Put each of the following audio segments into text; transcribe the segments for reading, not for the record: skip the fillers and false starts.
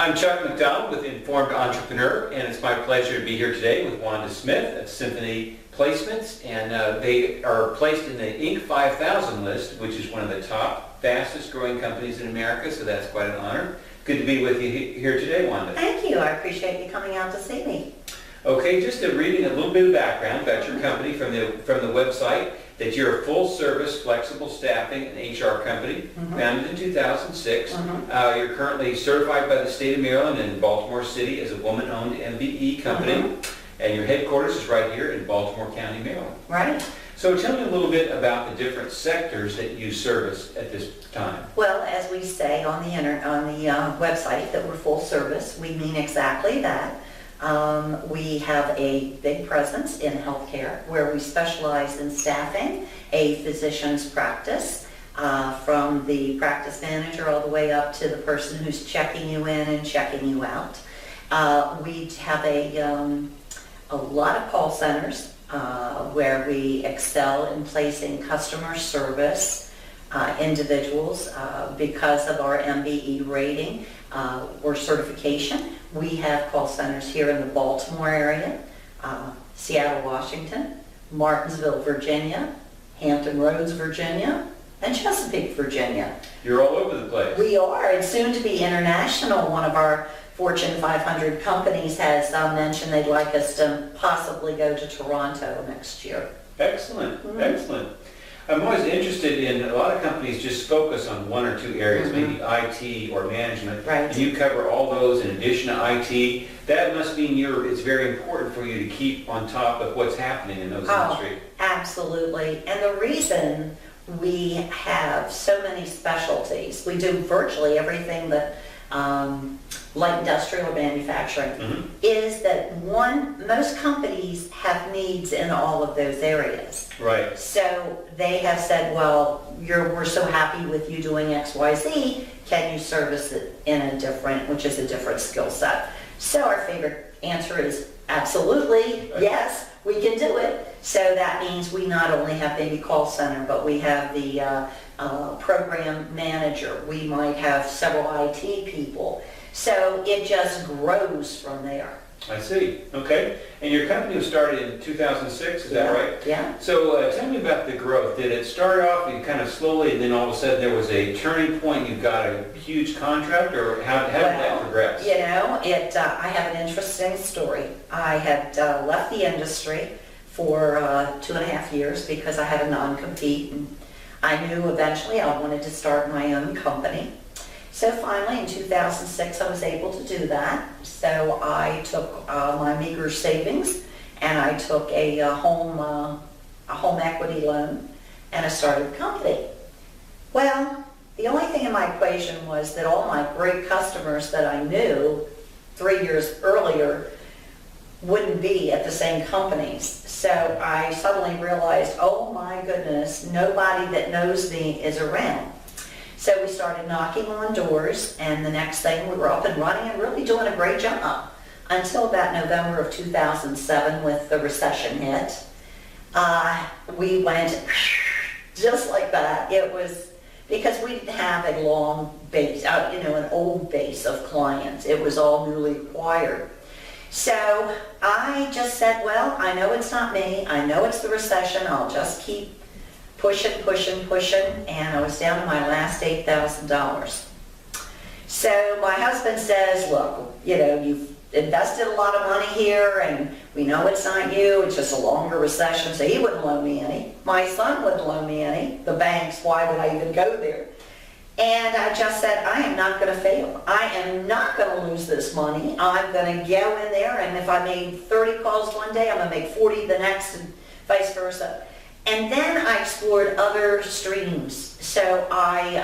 I'm Chuck McDonald with Informed Entrepreneur, and it's my pleasure to be here today with Wanda Smith of Symphony Placements, and they are placed in the Inc. 5000 list, which is one of the top, fastest growing companies in America, so that's quite an honor. Good to be with you here today, Wanda. Thank you. I appreciate you coming out to see me. Okay, just reading a little bit of background about your company from the website, that you're a full-service, flexible staffing and HR company, founded in 2006. You're currently certified by the state of Maryland in Baltimore City as a woman-owned MBE company, and your headquarters is right here in Baltimore County, Maryland. Right. So tell me a little bit about the different sectors that you service at this time. Well, as we say on the website that we're full service, we mean exactly that. We have a big presence in healthcare where we specialize in staffing a physician's practice, from the practice manager all the way up to the person who's checking you in and checking you out. We have a lot of call centers where we excel in placing customer service individuals because of our MBE rating or certification. We have call centers here in the Baltimore area, Seattle, Washington, Martinsville, Virginia, Hampton Roads, Virginia, and Chesapeake, Virginia. You're all over the place. We are, and soon to be international. One of our Fortune 500 companies has mentioned they'd like us to possibly go to Toronto next year. Excellent, excellent. I'm always interested in, a lot of companies just focus on one or two areas, maybe IT or management, Right. and you cover all those in addition to IT. That must mean it's very important for you to keep on top of what's happening in those industries. Absolutely, and the reason we have so many specialties, we do virtually everything that light industrial or manufacturing, is that most companies have needs in all of those areas. Right. So they have said, well, we're so happy with you doing XYZ, can you service it in a different skill set? So our favorite answer is absolutely, yes, we can do it. So that means we not only have maybe call center, but we have the program manager. We might have several IT people. So it just grows from there. I see. Okay. And your company was started in 2006, is that right? Yeah. So tell me about the growth. Did it start off kind of slowly and then all of a sudden there was a turning point, you got a huge contract, or how did that progress? You know, I have an interesting story. I had left the industry for 2.5 years because I had a non-compete, and I knew eventually I wanted to start my own company. So finally in 2006 I was able to do that. So I took my meager savings and I took a home equity loan and I started a company. Well, the only thing in my equation was that all my great customers that I knew 3 years earlier wouldn't be at the same companies. So I suddenly realized, oh my goodness, nobody that knows me is around. So we started knocking on doors, and the next thing we were up and running and really doing a great job until about November of 2007 with the recession hit. We went just like that. It was because we didn't have a long base, an old base of clients. It was all newly acquired. So I just said, well, I know it's not me. I know it's the recession. I'll just keep pushing, and I was down to my last $8,000. So my husband says, look, you've invested a lot of money here, and we know it's not you, it's just a longer recession, so he wouldn't loan me any. My son wouldn't loan me any. The banks, why would I even go there? And I just said, I am not going to fail. I am not going to lose this money. I'm going to go in there, and if I made 30 calls one day, I'm going to make 40 the next, and vice versa. And then I explored other streams. So I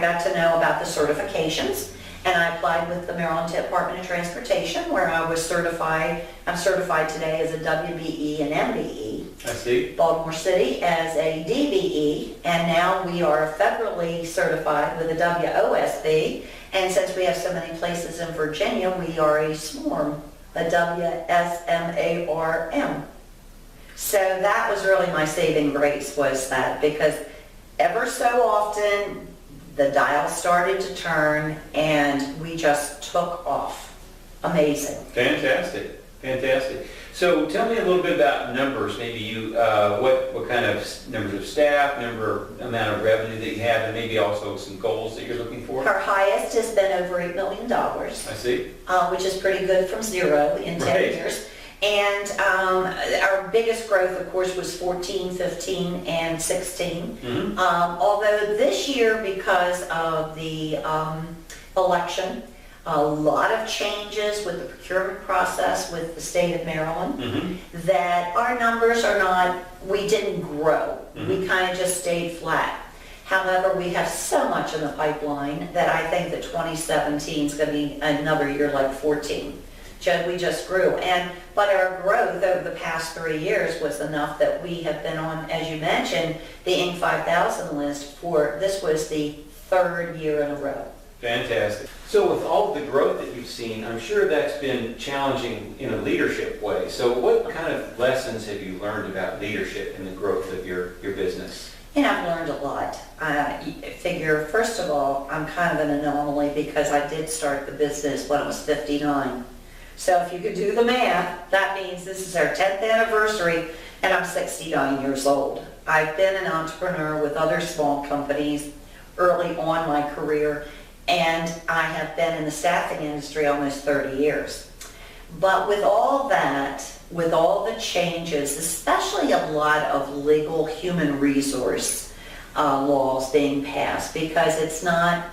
got to know about the certifications, and I applied with the Maryland Department of Transportation, where I was certified. I'm certified today as a WBE and MBE. I see. Baltimore City as a DBE, and now we are federally certified with a WOSB. And since we have so many places in Virginia, we are a SMARM, a WSMARM. So that was really my saving grace, was that, because ever so often the dial started to turn, and we just took off. Amazing. Fantastic, fantastic. So tell me a little bit about numbers. Maybe you, what kind of numbers of staff, amount of revenue that you have, and maybe also some goals that you're looking for? Our highest has been over $8 million. I see. Which is pretty good from zero in 10 Right. years. And our biggest growth, of course, was 14, 15, and 16. Mhm. Although this year, because of the election, a lot of changes with the procurement process with the state of Maryland, Mhm. that our numbers are not, we didn't grow. Mhm. We kind of just stayed flat. However, we have so much in the pipeline that I think that 2017 is going to be another year like 14. We just grew. But our growth over the past 3 years was enough that we have been on, as you mentioned, the Inc. 5000 list this was the 3rd year in a row. Fantastic. So with all the growth that you've seen, I'm sure that's been challenging in a leadership way. So what kind of lessons have you learned about leadership and the growth of your business? And I've learned a lot. I figure, first of all, I'm kind of an anomaly because I did start the business when I was 59. So if you could do the math, that means this is our 10th anniversary and I'm 69 years old. I've been an entrepreneur with other small companies early on my career, and I have been in the staffing industry almost 30 years. But with all that, with all the changes, especially a lot of legal human resource laws being passed, because it's not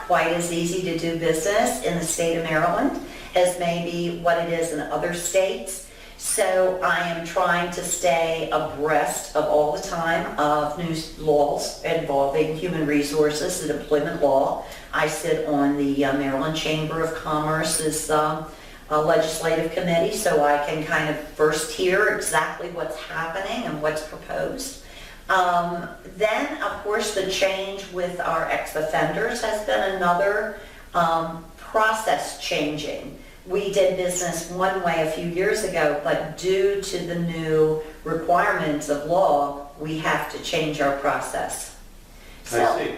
quite as easy to do business in the state of Maryland as maybe what it is in other states. So I am trying to stay abreast of all the time of new laws involving human resources and employment law. I sit on the Maryland Chamber of Commerce's legislative committee, so I can kind of first hear exactly what's happening and what's proposed. Then, of course, the change with our ex-offenders has been another process changing. We did business one way a few years ago, but due to the new requirements of law, we have to change our process. I see.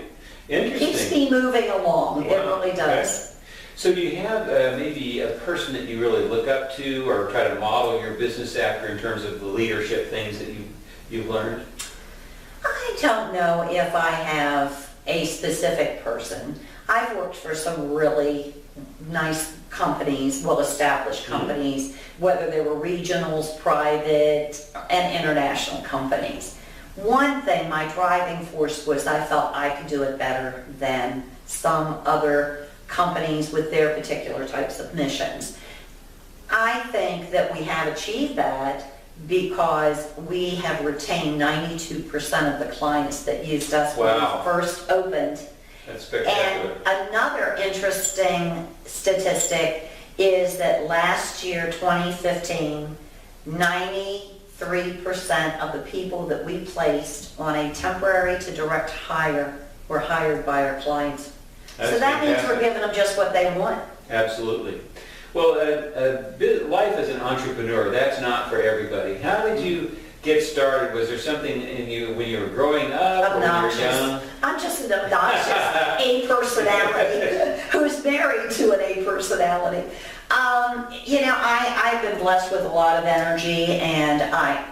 Interesting. Keeps me moving along. Wow. It really does. Okay. So do you have maybe a person that you really look up to or try to model your business after in terms of the leadership things that you've learned? I don't know if I have a specific person. I've worked for some really nice companies, well-established companies, whether they were regionals, private, and international companies. One thing, my driving force was I felt I could do it better than some other companies with their particular types of missions. I think that we have achieved that because we have retained 92% of the clients that used us when Wow. we first opened. That's spectacular. And another interesting statistic is that last year, 2015, 93% of the people that we placed on a temporary to direct hire were hired by our clients. That's So that means fantastic. we're giving them just what they want. Absolutely. Well, life as an entrepreneur, that's not for everybody. How did you get started? Was there something in you when you were growing up or when you were young? Obnoxious. I'm just an obnoxious A personality who's married to an A personality. I've been blessed with a lot of energy, and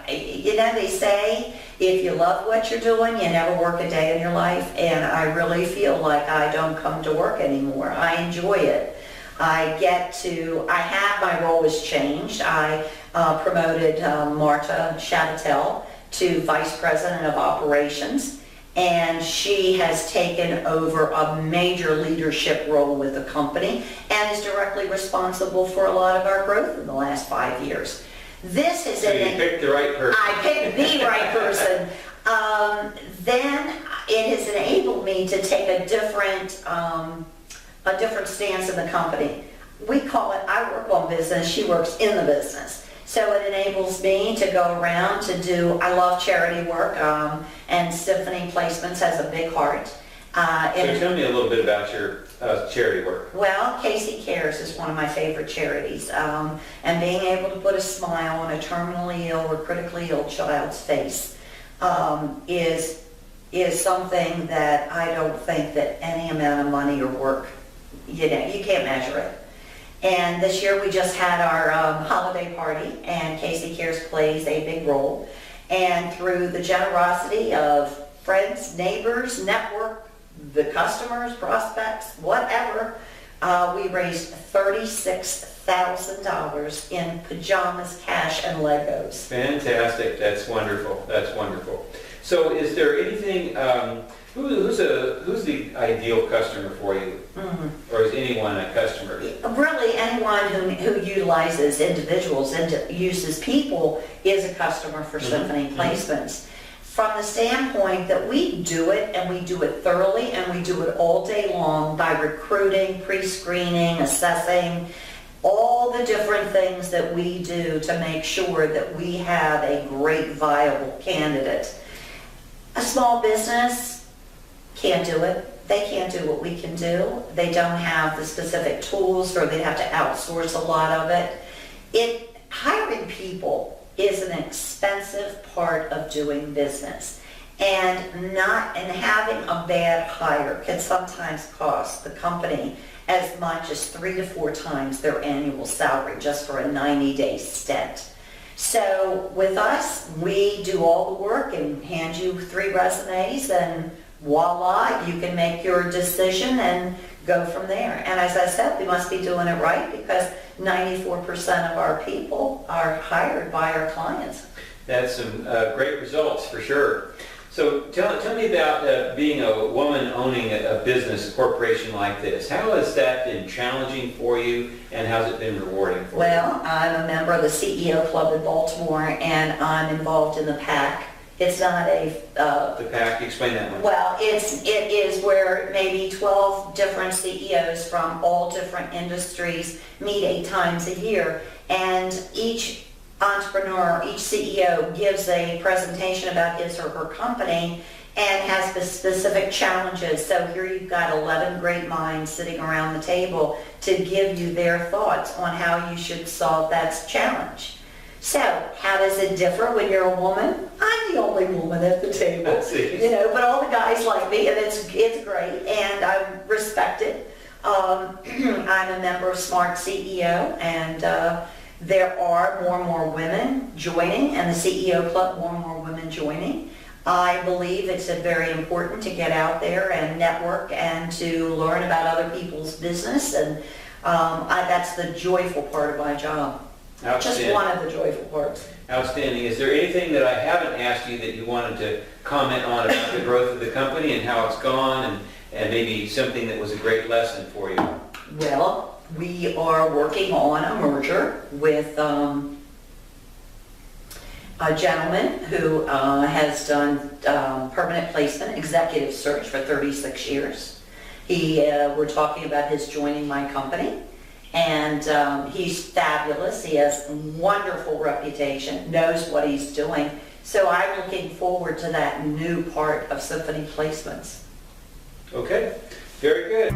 they say if you love what you're doing, you never work a day in your life, and I really feel like I don't come to work anymore. I enjoy it. My role has changed. I promoted Marta Chavatel to Vice President of Operations, and she has taken over a major leadership role with the company and is directly responsible for a lot of our growth in the last 5 years. This is So you picked the right person. I picked the right person. Then it has enabled me to take a different stance in the company. We call it, I work on business, she works in the business. So it enables me to go around I love charity work, and Symphony Placements has a big heart. So tell me a little bit about your charity work. Well, Casey Cares is one of my favorite charities, and being able to put a smile on a terminally ill or critically ill child's face is is something that I don't think that any amount of money or work, you can't measure it. And this year we just had our holiday party, and Casey Cares plays a big role. And through the generosity of friends, neighbors, network, the customers, prospects, whatever, we raised $36,000 in pajamas, cash, and Legos. Fantastic. That's wonderful. That's wonderful. So is there anything, who's the ideal customer for you? Or is anyone a customer? Really, anyone who utilizes individuals and uses people is a customer for Symphony Placements. From the standpoint that we do it, and we do it thoroughly, and we do it all day long by recruiting, pre-screening, assessing, all the different things that we do to make sure that we have a great, viable candidate. A small business can't do it. They can't do what we can do. They don't have the specific tools, or they have to outsource a lot of it. Hiring people is an expensive part of doing business. And having a bad hire can sometimes cost the company as much as 3 to 4 times their annual salary just for a 90-day stint. So with us, we do all the work and hand you 3 resumes, and voila, you can make your decision and go from there. And as I said, we must be doing it right, because 94% of our people are hired by our clients. That's some great results for sure. So tell me about being a woman owning a business, a corporation like this. How has that been challenging for you, and how's it been rewarding for you? Well, I'm a member of the CEO Club in Baltimore, and I'm involved in the PAC. It's not a... the PAC, explain that one. Well, it is where maybe 12 different CEOs from all different industries meet 8 times a year, and each entrepreneur, each CEO gives a presentation about his or her company and has the specific challenges. So here you've got 11 great minds sitting around the table to give you their thoughts on how you should solve that challenge. So how does it differ when you're a woman? I'm the only woman at the table, but all the guys like me, and it's great, and I'm respected. I'm a member of Smart CEO, and there are more and more women joining, and the CEO Club, more and more women joining. I believe it's very important to get out there and network and to learn about other people's business, and that's the joyful part of my job. Just one of the joyful parts. Outstanding. Is there anything that I haven't asked you that you wanted to comment on about the growth of the company and how it's gone, and maybe something that was a great lesson for you? Well, we are working on a merger with a gentleman who has done permanent placement, executive search for 36 years. We're talking about his joining my company. And he's fabulous. He has wonderful reputation, knows what he's doing. So I'm looking forward to that new part of Symphony Placements. Okay, very good.